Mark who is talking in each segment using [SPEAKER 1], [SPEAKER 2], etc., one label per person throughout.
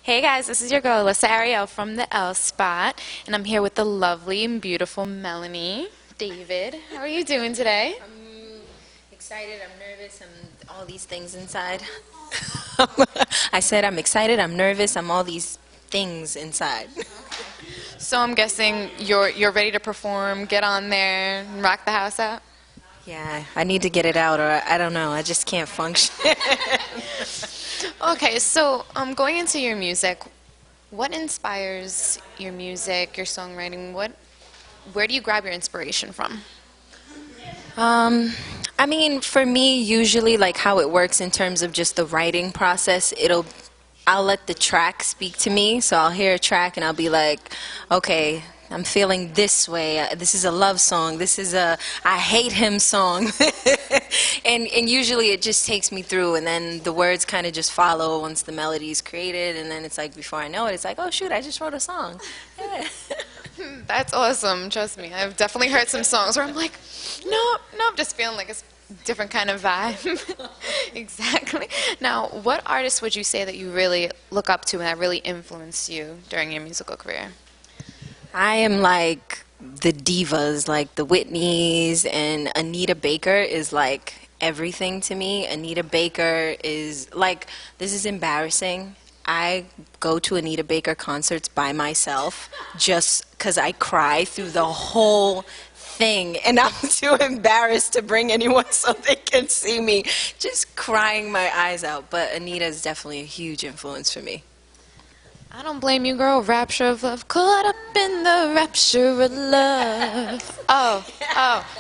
[SPEAKER 1] Hey guys, this is your girl Alyssa Ariel from the L Spot, and I'm here with the lovely and beautiful Melanie. David, how are you doing today?
[SPEAKER 2] I'm excited, I'm nervous, I'm all these things inside. I said I'm excited, I'm nervous, I'm all these things inside.
[SPEAKER 1] So I'm guessing you're ready to perform, get on there, and rock the house out?
[SPEAKER 2] Yeah, I need to get it out or I don't know, I just can't function.
[SPEAKER 1] Okay, so going into your music, what inspires your music, your songwriting? Where do you grab your inspiration from?
[SPEAKER 2] I mean, for me, usually like how it works in terms of just the writing process, I'll let the track speak to me. So I'll hear a track and I'll be like, okay, I'm feeling this way. This is a love song. This is a I hate him song. And usually it just takes me through, and then the words kind of just follow once the melody is created, and then it's like before I know it, it's like, oh shoot, I just wrote a song. Yeah.
[SPEAKER 1] That's awesome. Trust me. I've definitely heard some songs where I'm like, no, I'm just feeling like it's a different kind of vibe. Exactly. Now, what artists would you say that you really look up to and that really influenced you during your musical career?
[SPEAKER 2] I am like the divas, like the Whitneys, and Anita Baker is like everything to me. Anita Baker is like, this is embarrassing. I go to Anita Baker concerts by myself just because I cry through the whole thing, and I'm too embarrassed to bring anyone so they can see me just crying my eyes out. But Anita is definitely a huge influence for me.
[SPEAKER 1] I don't blame you, girl. Rapture of love. Caught up in the rapture of love. Oh,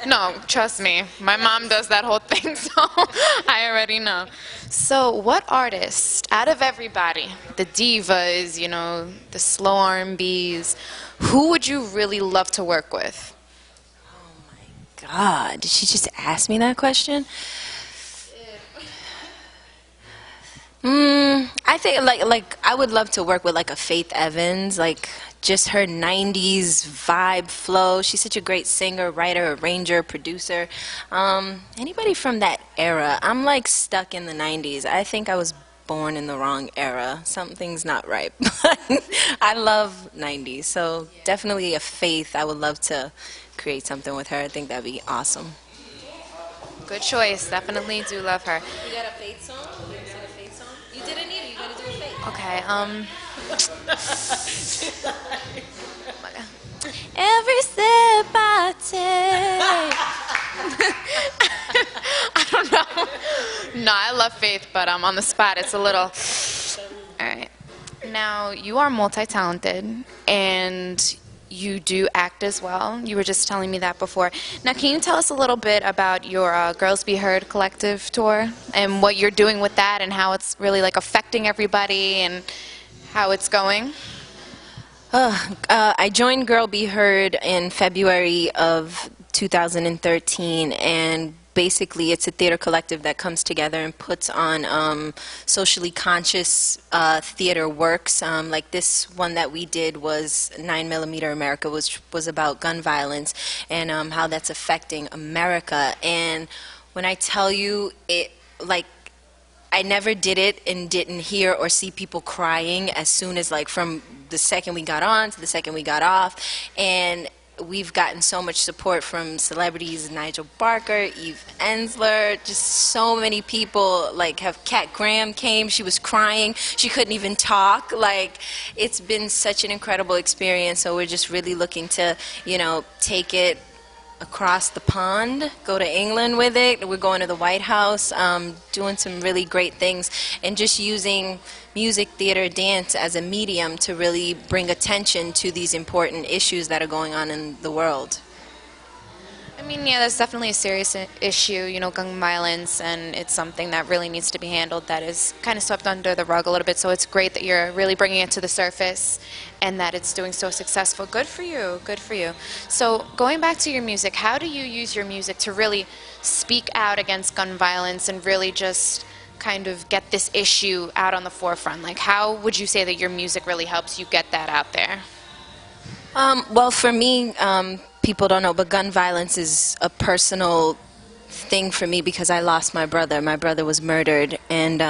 [SPEAKER 1] no, trust me. My mom does that whole thing, so I already know. So what artist, out of everybody, the divas, the slow R&Bs, who would you really love to work with?
[SPEAKER 2] God, did she just ask me that question? I think like I would love to work with like a Faith Evans, like just her 90s vibe flow. She's such a great singer, writer, arranger, producer. Anybody from that era. I'm like stuck in the 90s. I think I was born in the wrong era. Something's not right. But I love 90s. So definitely a Faith. I would love to create something with her. I think that'd be awesome.
[SPEAKER 1] Good choice. Definitely do love her.
[SPEAKER 2] You got a Faith song? You ever sing a Faith song? You did Anita, you gotta do a Faith.
[SPEAKER 1] Okay, every step I take. I don't know. No, I love Faith, but on the spot, it's a little. All right. Now, you are multi-talented, and you do act as well. You were just telling me that before. Now, can you tell us a little bit about your Girls Be Heard collective tour and what you're doing with that and how it's really like affecting everybody and how it's going?
[SPEAKER 2] I joined Girl Be Heard in February of 2013, and basically it's a theater collective that comes together and puts on socially conscious theater works. Like this one that we did was 9mm America, which was about gun violence and how that's affecting America. And when I tell you it, like, I never did it and didn't hear or see people crying as soon as, like, from the second we got on to the second we got off. And we've gotten so much support from celebrities, Nigel Barker, Eve Ensler, just so many people. Like, have Kat Graham came, she was crying, she couldn't even talk. Like, it's been such an incredible experience. So we're just really looking to, take it across the pond, go to England with it. We're going to the White House, doing some really great things, and just using music, theater, dance as a medium to really bring attention to these important issues that are going on in the world.
[SPEAKER 1] I mean, yeah, that's definitely a serious issue, gun violence, and it's something that really needs to be handled that is kind of swept under the rug a little bit. So it's great that you're really bringing it to the surface and that it's doing so successful. Good for you. Good for you. So going back to your music, how do you use your music to really speak out against gun violence and really just kind of get this issue out on the forefront? Like, how would you say that your music really helps you get that out there?
[SPEAKER 2] Well, for me, people don't know, but gun violence is a personal thing for me because I lost my brother. My brother was murdered, and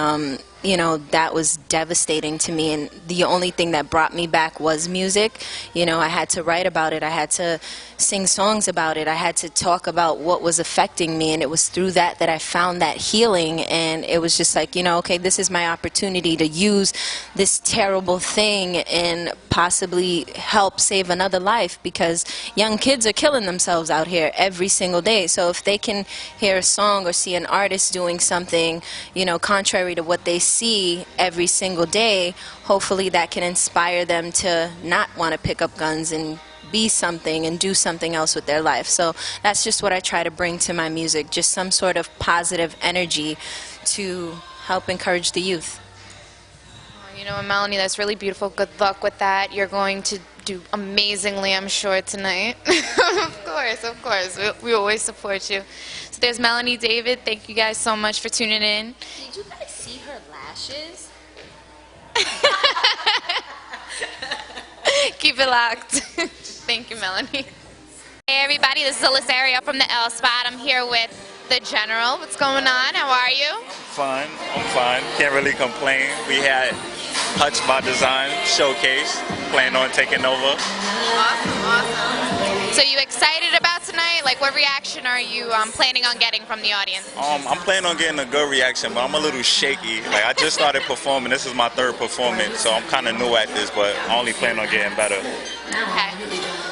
[SPEAKER 2] that was devastating to me, and the only thing that brought me back was music. I had to write about it, I had to sing songs about it, I had to talk about what was affecting me, and it was through that I found that healing. And it was just like, okay, this is my opportunity to use this terrible thing and possibly help save another life, because young kids are killing themselves out here every single day. So if they can hear a song or see an artist doing something, contrary to what they see every single day, hopefully that can inspire them to not want to pick up guns and be something and do something else with their life. So that's just what I try to bring to my music, just some sort of positive energy to help encourage the youth.
[SPEAKER 1] Melanie, that's really beautiful. Good luck with that. You're going to do amazingly, I'm sure, tonight. Of course. We always support you. So there's Melanie, David. Thank you guys so much for tuning in.
[SPEAKER 2] Did you guys see her lashes?
[SPEAKER 1] Keep it locked. Thank you, Melanie. Hey, everybody. This is Alyssa Ariel from the L Spot. I'm here with the General. What's going on? How are you?
[SPEAKER 3] Fine. I'm fine. Can't really complain. We had Hutch by Design showcase. Plan on taking over.
[SPEAKER 1] Awesome. So you excited about tonight? Like, what reaction are you planning on getting from the audience?
[SPEAKER 3] I'm planning on getting a good reaction, but I'm a little shaky. Like, I just started performing. This is my third performance, so I'm kind of new at this, but I only plan on getting better.
[SPEAKER 1] Okay.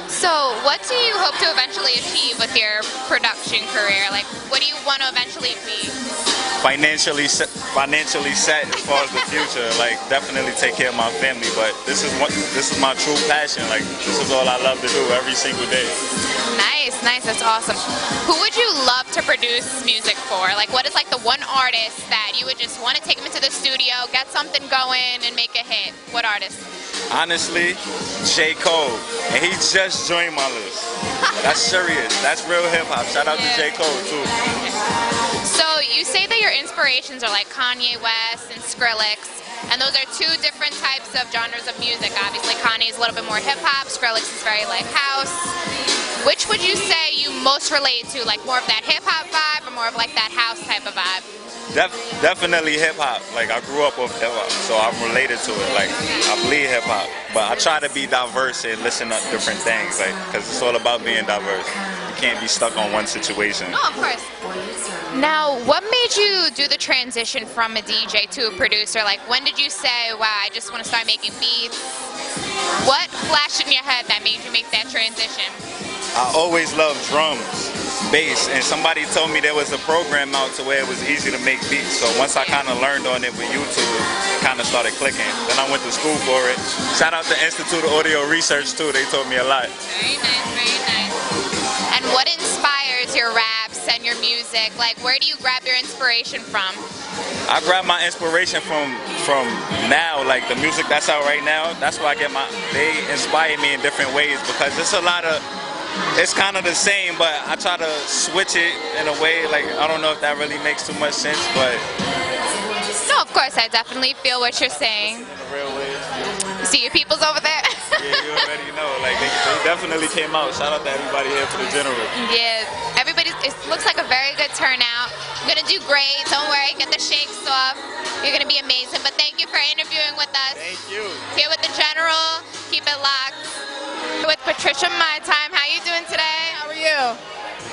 [SPEAKER 1] So what do you hope to eventually achieve with your production career? Like, what do you want to eventually be?
[SPEAKER 3] Financially set as far as the future. Like, definitely take care of my family, but this is my true passion. Like, this is all I love to do every single day.
[SPEAKER 1] Nice, that's awesome. Who would you love to produce music for? Like, what is like the one artist that you would just want to take them into the studio, get something going, and make a hit? What artist?
[SPEAKER 3] Honestly, J. Cole, and he just joined my list. That's serious. That's real hip hop. Shout out to J. Cole too.
[SPEAKER 1] So you say that your inspirations are like Kanye West and Skrillex, and those are two different types of genres of music. Obviously, Kanye is a little bit more hip hop. Skrillex is very like house. Which would you say you most relate to? Like more of that hip hop vibe, or more of like that house type of vibe?
[SPEAKER 3] Definitely hip hop. Like, I grew up with hip hop, so I'm related to it. Like, I bleed hip hop, but I try to be diverse and listen to different things. Like, because it's all about being diverse. You can't be stuck on one situation.
[SPEAKER 1] Oh, of course. Now, what made you do the transition from a DJ to a producer? Like, when did you say, wow, I just want to start making beats? What flashed in your head that made you make that transition?
[SPEAKER 3] I always loved drums, bass, and somebody told me there was a program out to where it was easy to make beats. So once I kind of learned on it with YouTube, it kind of started clicking. Then I went to school for it. Shout out to Institute of Audio Research too. They taught me a lot.
[SPEAKER 1] Very nice, very nice. And what inspires your raps and your music? Like, where do you grab your inspiration from?
[SPEAKER 3] I grab my inspiration from now, like the music that's out right now. That's where I get they inspire me in different ways, because it's kind of the same, but I try to switch it in a way. Like, I don't know if that really makes too much sense, but
[SPEAKER 1] no, of course, I definitely feel what you're saying.
[SPEAKER 3] In a real way.
[SPEAKER 1] See your peoples over there?
[SPEAKER 3] Yeah, you already know. Like, they definitely came out. Shout out to everybody here for the General.
[SPEAKER 1] Yeah, it looks like a very good turnout. You're gonna do great. Don't worry, get the shakes off. You're gonna be amazing. But thank you for interviewing with us.
[SPEAKER 3] Thank you.
[SPEAKER 1] Here with the General. Keep it locked. With Patricia, MyTime. How you doing today?
[SPEAKER 4] How are you?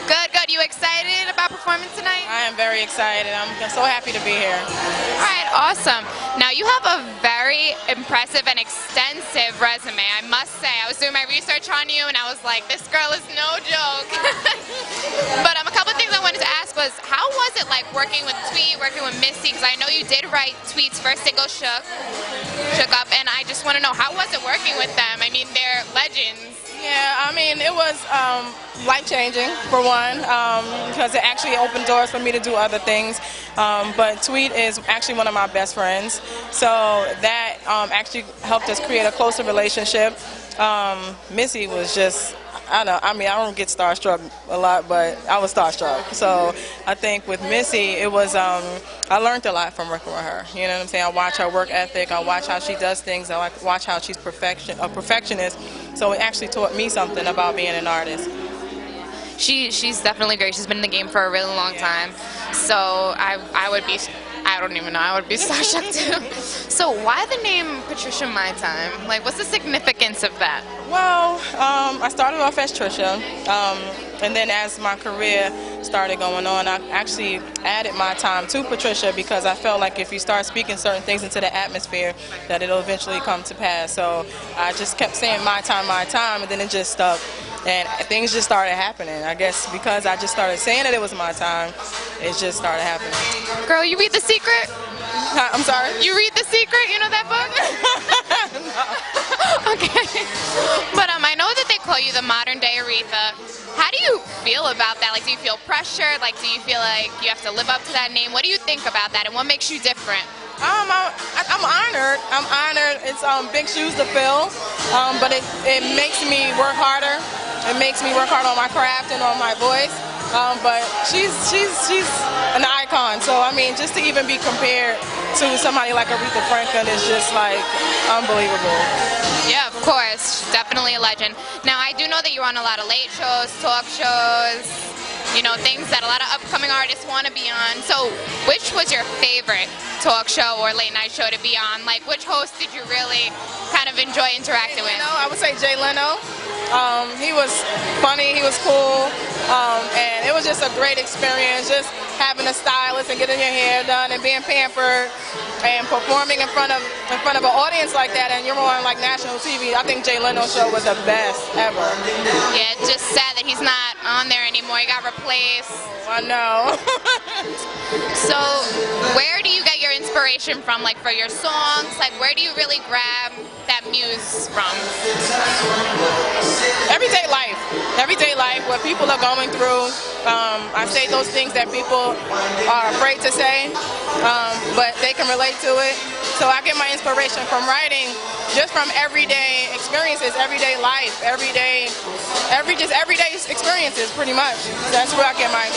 [SPEAKER 1] Good. You excited about performing tonight?
[SPEAKER 4] I am very excited. I'm so happy to be here.
[SPEAKER 1] All right, awesome. Now, you have a very impressive and extensive resume, I must say. I was doing my research on you, and I was like, this girl is no joke. But a couple of things I wanted to ask was, how was it like working with Tweet, working with Missy? Because I know you did write Tweet's first single, Shook Up, and I just want to know, how was it working with them? I mean, they're legends.
[SPEAKER 4] Yeah, I mean, it was life-changing, for one, because it actually opened doors for me to do other things. But Tweet is actually one of my best friends, so that actually helped us create a closer relationship. Missy was just, I don't get starstruck a lot, but I was starstruck. So I think with Missy, it was, I learned a lot from working with her. You know what I'm saying? I watch her work ethic, I watch how she does things, I watch how she's a perfectionist. So it actually taught me something about being an artist.
[SPEAKER 1] She's definitely great. She's been in the game for a really long time. So I don't even know. I would be so shocked too. So why the name Patricia MyTime? Like, what's the significance of that?
[SPEAKER 4] Well, I started off as Trisha, and then as my career started going on, I actually added my time to Patricia because I felt like if you start speaking certain things into the atmosphere, that it'll eventually come to pass. So I just kept saying my time, and then it just stuck. And things just started happening. I guess because I just started saying that it was my time, it just started happening.
[SPEAKER 1] Girl, you read The Secret?
[SPEAKER 4] I'm sorry?
[SPEAKER 1] You read The Secret? You know that book? Okay. But I know that they call you the modern day Aretha. How do you feel about that? Like, do you feel pressured? Like, do you feel like you have to live up to that name? What do you think about that, and what makes you different?
[SPEAKER 4] I'm honored. I'm honored. It's big shoes to fill, but it makes me work harder. It makes me work hard on my craft and on my voice. But she's an icon. So I mean, just to even be compared to somebody like Aretha Franklin is just like unbelievable.
[SPEAKER 1] Yeah, of course, definitely a legend. Now I do know that you're on a lot of late shows, talk shows, you know, things that a lot of upcoming artists want to be on. So which was your favorite talk show or late night show to be on? Like, which host did you really kind of enjoy interacting with?
[SPEAKER 4] I would say Jay Leno. He was funny, he was cool, and it was just a great experience, just having a stylist and getting your hair done and being pampered and performing in front of an audience like that, and you're on like national TV. I think Jay Leno's show was the best ever.
[SPEAKER 1] Yeah, it's just sad that he's not on there anymore. He got replaced.
[SPEAKER 4] I know.
[SPEAKER 1] So where do you get your inspiration from, like for your songs? Like, where do you really grab that muse from? Everyday life, what people are going through. I say those things that people are afraid to say, but they can relate to it. So I get my inspiration from writing, just from everyday experiences, everyday life, everyday experiences, pretty much. That's where I get my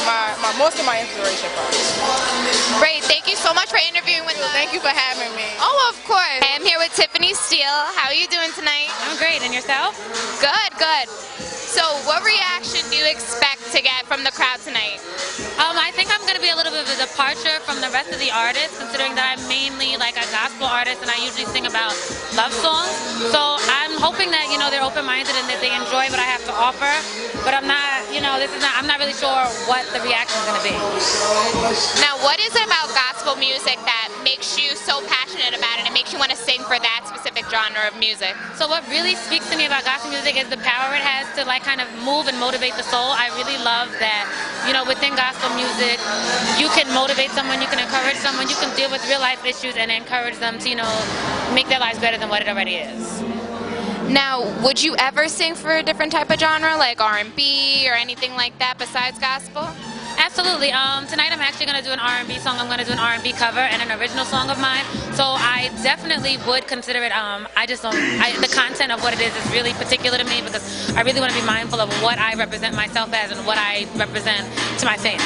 [SPEAKER 1] most of my inspiration from. Great, thank you so much for interviewing with us.
[SPEAKER 4] Thank you for having me.
[SPEAKER 1] Oh, of course. I'm here with Tiffany Steele. How are you doing tonight?
[SPEAKER 5] I'm great, and yourself?
[SPEAKER 1] Good, good. So what reaction do you expect to get from the crowd tonight?
[SPEAKER 5] I think I'm going to be a little bit of a departure from the rest of the artists, considering that I'm mainly like a gospel artist and I usually sing about love songs. So I'm hoping that, you know, they're open-minded and that they enjoy what I have to offer. But I'm not, you know, I'm not really sure what the reaction is going to be.
[SPEAKER 1] Now, what is it about gospel music that makes you so passionate about it and makes you want to sing for that specific genre of music?
[SPEAKER 5] So what really speaks to me about gospel music is the power it has to like kind of move and motivate the soul. I really love that, you know, within gospel music, you can motivate someone, you can encourage someone, you can deal with real life issues and encourage them to, you know, make their lives better than what it already is.
[SPEAKER 1] Now, would you ever sing for a different type of genre, like R&B or anything like that besides gospel?
[SPEAKER 5] Absolutely. Tonight I'm actually going to do an R&B song. I'm going to do an R&B cover and an original song of mine. So I definitely would consider it. The content of what it is really particular to me because I really want to be mindful of what I represent myself as and what I represent to my fans.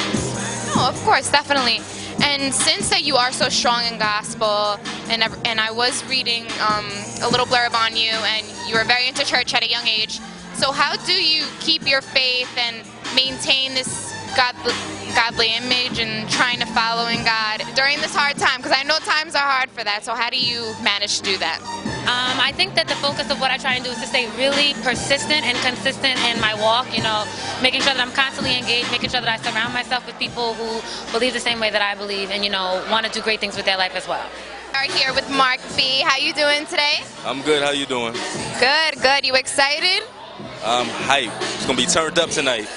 [SPEAKER 1] Oh, of course, definitely. And since that you are so strong in gospel, and I was reading a little blurb on you, and you were very into church at a young age. So how do you keep your faith and maintain this godly image and trying to follow in God during this hard time? Because I know times are hard for that. So how do you manage to do that?
[SPEAKER 5] I think that the focus of what I try and do is to stay really persistent and consistent in my walk, you know, making sure that I'm constantly engaged, making sure that I surround myself with people who believe the same way that I believe and, you know, want to do great things with their life as well.
[SPEAKER 1] We're here with Mark B. How you doing today?
[SPEAKER 3] I'm good. How you doing?
[SPEAKER 1] Good, good. You excited?
[SPEAKER 3] I'm hyped. It's gonna be turned up tonight.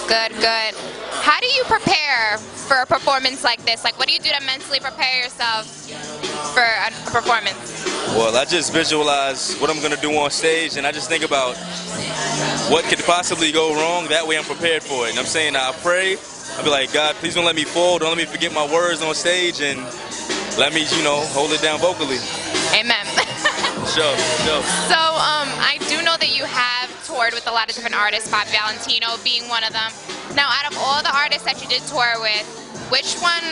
[SPEAKER 1] Good, good. How do you prepare for a performance like this? Like, what do you do to mentally prepare yourself for a performance?
[SPEAKER 3] Well, I just visualize what I'm gonna do on stage, and I just think about what could possibly go wrong. That way I'm prepared for it. And I'm saying, I pray. I'll be like, God, please don't let me fall. Don't let me forget my words on stage, and let me, you know, hold it down vocally.
[SPEAKER 1] Amen.
[SPEAKER 3] Sure.
[SPEAKER 1] So, I do know that you have toured with a lot of different artists, Bob Valentino being one of them. Now, out of all the artists that you did tour with, which one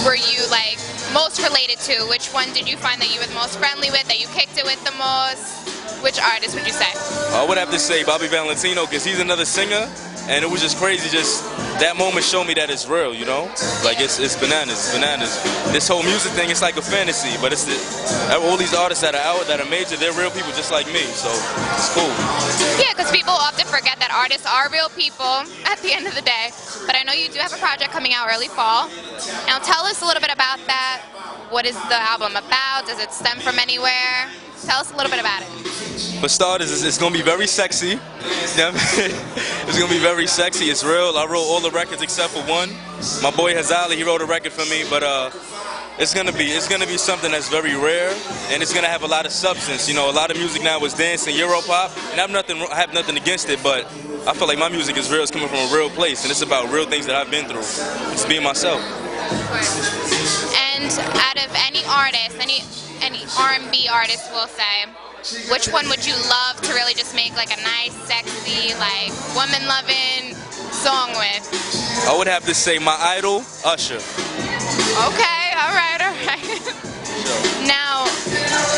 [SPEAKER 1] were you like most related to? Which one did you find that you were the most friendly with, that you kicked it with the most? Which artist would you say?
[SPEAKER 3] I would have to say Bobby Valentino because he's another singer, and it was just crazy. Just that moment showed me that it's real, you know. Like it's bananas, bananas. This whole music thing, it's like a fantasy, but it's all these artists that are out, that are major, they're real people just like me. So it's cool.
[SPEAKER 1] Yeah, because people often forget that artists are real people at the end of the day. But I know you do have a project coming out early fall. Now tell us a little bit about that. What is the album about? Does it stem from anywhere? Tell us a little bit about it.
[SPEAKER 3] For starters, it's going to be very sexy. You know what I mean? It's going to be very sexy. It's real. I wrote all the records except for one. My boy Hazali, he wrote a record for me, but it's gonna be something that's very rare, and it's gonna have a lot of substance. You know, a lot of music now is dance and Europop, and I have nothing against it, but I feel like my music is real. It's coming from a real place, and it's about real things that I've been through. It's being myself.
[SPEAKER 1] And out of any artist, any R&B artist, we'll say, which one would you love to really just make like a nice, sexy, like woman-loving song with?
[SPEAKER 3] I would have to say my idol, Usher.
[SPEAKER 1] Okay, all right. Now,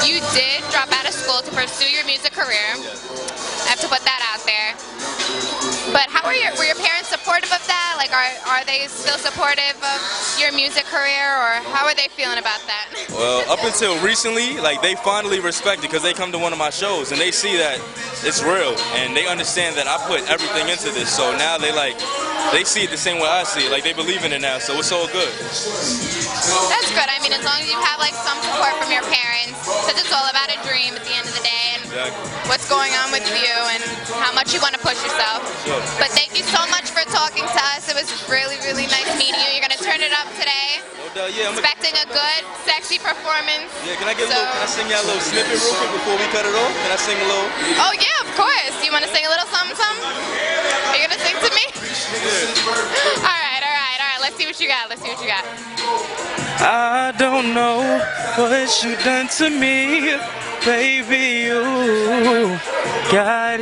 [SPEAKER 1] you did drop out of school to pursue your music career. I have to put that out there. But were your parents supportive of that? Like, are they still supportive of your music career, or how are they feeling about that?
[SPEAKER 3] Well, up until recently, like, they finally respect it because they come to one of my shows and they see that it's real and they understand that I put everything into this. So now they see it the same way I see it. Like, they believe in it now, so it's all good.
[SPEAKER 1] That's good. I mean, as long as you have like some support from your parents, because it's all about a dream at the end of the day, and what's going on with you and how much you want to push yourself.
[SPEAKER 3] Sure.
[SPEAKER 1] But thank you so much for talking to us. It was really, really nice meeting you. You're going to turn it up today.
[SPEAKER 3] Yeah,
[SPEAKER 1] expecting a good, sexy performance.
[SPEAKER 3] Yeah, can I sing y'all a little snippet real quick before we cut it off? Can I sing a little?
[SPEAKER 1] Oh yeah, of course. You want to sing a little something, something? Are you going to sing to me?
[SPEAKER 3] Yeah.
[SPEAKER 1] All right. Let's see what you got.
[SPEAKER 3] I don't know what you done to me, baby. You got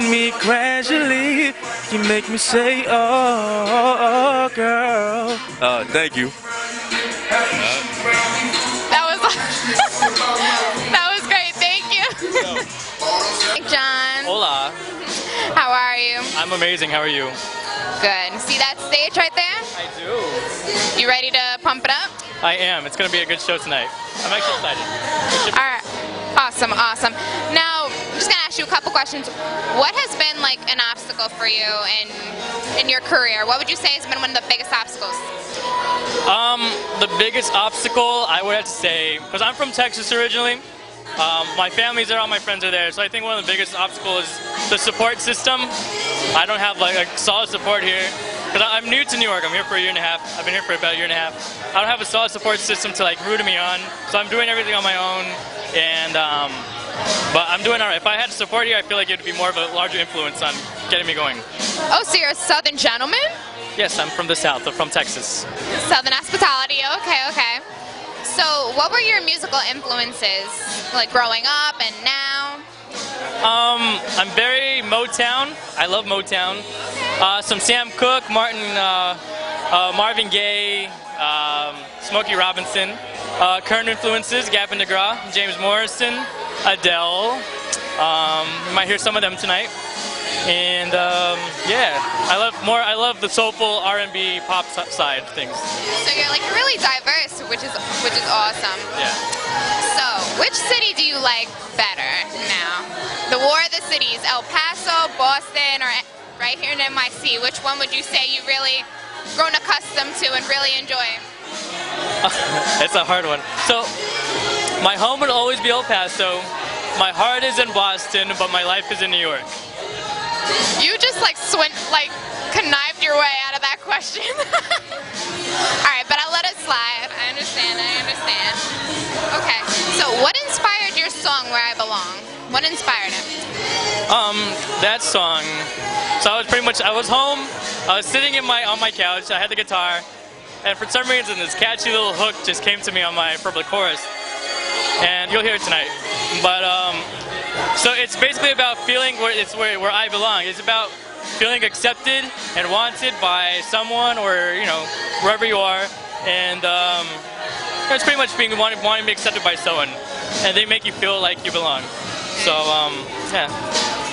[SPEAKER 3] me gradually. You make me say, oh, girl. Thank you.
[SPEAKER 1] That was great. Thank you. Hey, John.
[SPEAKER 6] Hola.
[SPEAKER 1] How are you?
[SPEAKER 6] I'm amazing. How are you?
[SPEAKER 1] Good. See that stage right there?
[SPEAKER 6] I do.
[SPEAKER 1] You ready to pump it up?
[SPEAKER 6] I am. It's going to be a good show tonight. I'm actually excited.
[SPEAKER 1] All right. Awesome. Now, I'm just going to ask you a couple questions. What has been like an obstacle for you in your career? What would you say has been one of the biggest obstacles?
[SPEAKER 6] The biggest obstacle, I would have to say, because I'm from Texas originally. My family's there, all my friends are there, so I think one of the biggest obstacles is the support system. I don't have like a solid support here, because I'm new to New York. I'm here for a year and a half. I've been here for about a year and a half. I don't have a solid support system to like root me on, so I'm doing everything on my own. And but I'm doing all right. If I had support here, I feel like it would be more of a larger influence on getting me going.
[SPEAKER 1] Oh, so you're a Southern gentleman?
[SPEAKER 6] Yes, I'm from the South. I'm from Texas.
[SPEAKER 1] Southern hospitality. Okay. So, what were your musical influences, like growing up and now?
[SPEAKER 6] I'm very Motown. I love Motown. Some Sam Cooke, Marvin Gaye, Smokey Robinson. Current influences: Gavin DeGraw, James Morrison, Adele. You might hear some of them tonight. And I love the soulful R&B pop side of things.
[SPEAKER 1] So you're like really diverse, which is awesome.
[SPEAKER 6] Yeah.
[SPEAKER 1] So, which city do you like better now? The War of the Cities, El Paso, Boston, or right here in NYC? Which one would you say you really grown accustomed to and really enjoy?
[SPEAKER 6] It's a hard one. So, my home would always be El Paso. My heart is in Boston, but my life is in New York.
[SPEAKER 1] You just connived your way out of that question. All right, but I'll let it slide. I understand. Okay, so what inspired your song Where I Belong? What inspired it?
[SPEAKER 6] That song. So I was home. I was sitting on my couch. I had the guitar, and for some reason this catchy little hook just came to me on my purple chorus, and you'll hear it tonight. But so it's basically about feeling where I belong. It's about feeling accepted and wanted by someone, or wherever you are, and it's pretty much wanting to be accepted by someone, and they make you feel like you belong. So yeah.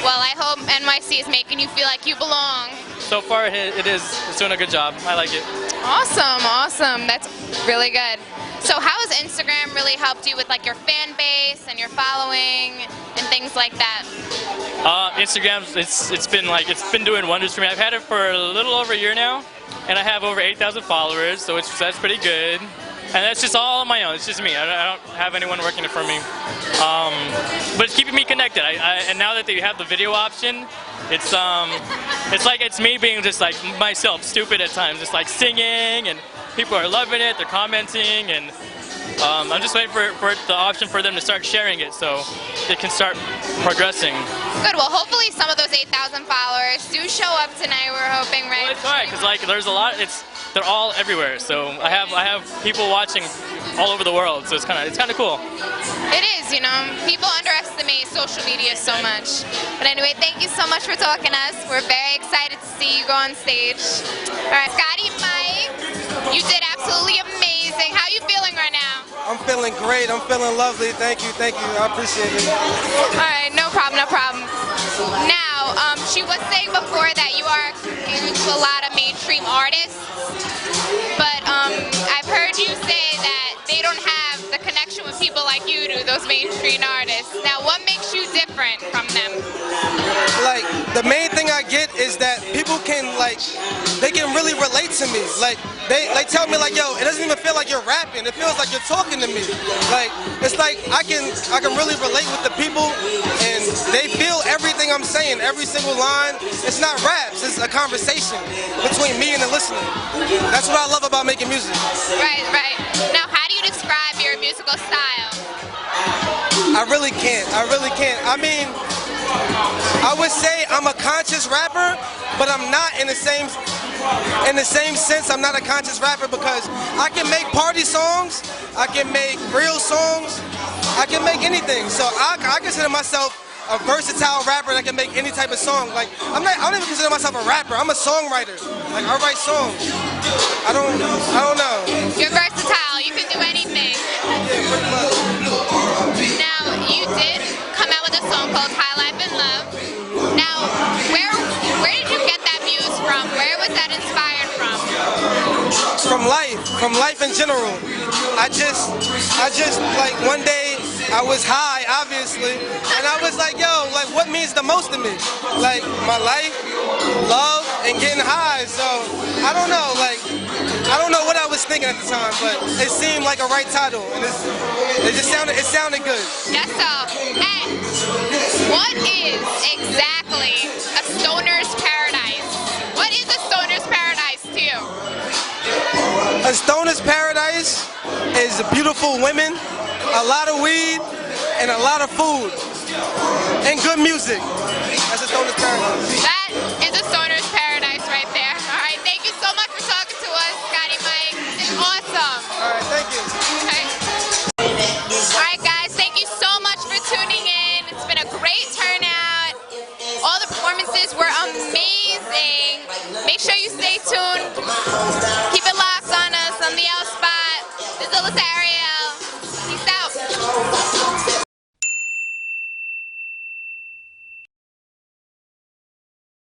[SPEAKER 1] Well, I hope NYC is making you feel like you belong.
[SPEAKER 6] So far, it is. It's doing a good job. I like it.
[SPEAKER 1] Awesome, awesome. That's really good. So how has Instagram really helped you with like your fan base and your following and things like that?
[SPEAKER 6] Instagram, it's been doing wonders for me. I've had it for a little over a year now, and I have over 8,000 followers, so that's pretty good. And that's just all on my own. It's just me. I don't have anyone working it for me. But it's keeping me connected. And now that they have the video option, it's like it's me being just like myself, stupid at times, just like singing, and people are loving it. They're commenting, and I'm just waiting for the option for them to start sharing it so they can start progressing.
[SPEAKER 1] Good. Well, hopefully some of those 8,000 followers do show up tonight. We're hoping, right?
[SPEAKER 6] Well, it's alright, because like there's a lot. They're all everywhere. So I have people watching all over the world. So it's kind of cool.
[SPEAKER 1] It is, you know. People underestimate social media so much. But anyway, thank you so much for talking to us. We're very excited to see you go on stage. All right, Scotty, Mike, you did absolutely amazing. How are you feeling right now?
[SPEAKER 7] I'm feeling great. I'm feeling lovely. Thank you. I appreciate it.
[SPEAKER 1] All right, no problem. Now, she was saying before that you are exposed to a lot of mainstream artists, but I've heard you say that they don't have the connection with people like you do, those mainstream artists. Now, what makes you different from them?
[SPEAKER 7] Like, the main thing I get is that people can, like, they can really relate to me. Like, they tell me, like, yo, it doesn't even feel like you're rapping. It feels like you're talking to me. Like, it's like I can really relate with the people, and they feel everything I'm saying, every single line. It's not raps, it's a conversation between me and the listener. That's what I love about making music.
[SPEAKER 1] Right. Now, how do you describe your musical style?
[SPEAKER 7] I really can't. I mean, I would say I'm a conscious rapper, but I'm not in the same sense. I'm not a conscious rapper because I can make party songs, I can make real songs, I can make anything. So I consider myself a versatile rapper that can make any type of song. Like I don't even consider myself a rapper. I'm a songwriter. Like I write songs. I don't know.
[SPEAKER 1] You're versatile. You can do anything.
[SPEAKER 7] Yeah, pretty much.
[SPEAKER 1] Now, you did come out with a song called High Life in Love. Now, where did you get that muse from? Where was that inspired from?
[SPEAKER 7] From life in general. I just like one day I was high, obviously, and I was like, yo, like what means the most to me? Like my life, love, and getting high. So I don't know, like I don't know what I was thinking at the time, but it seemed like a right title, and it sounded good.
[SPEAKER 1] That's all. And what is exactly a stoner's paradise? What is a stoner's paradise to you?
[SPEAKER 7] A stoner's paradise is beautiful women, a lot of weed, and a lot of food, and good music. That's a stoner's paradise.
[SPEAKER 1] That is a stoner's paradise right there. All right, thank you so much for talking to us, Scotty Mike. It's awesome.
[SPEAKER 7] All right, thank you.
[SPEAKER 1] All right, guys, thank you so much for tuning in. It's been a great turnout. All the performances were amazing. Make sure you stay tuned. Keep it locked on us on the L Spot. This is Alyssa Ariel.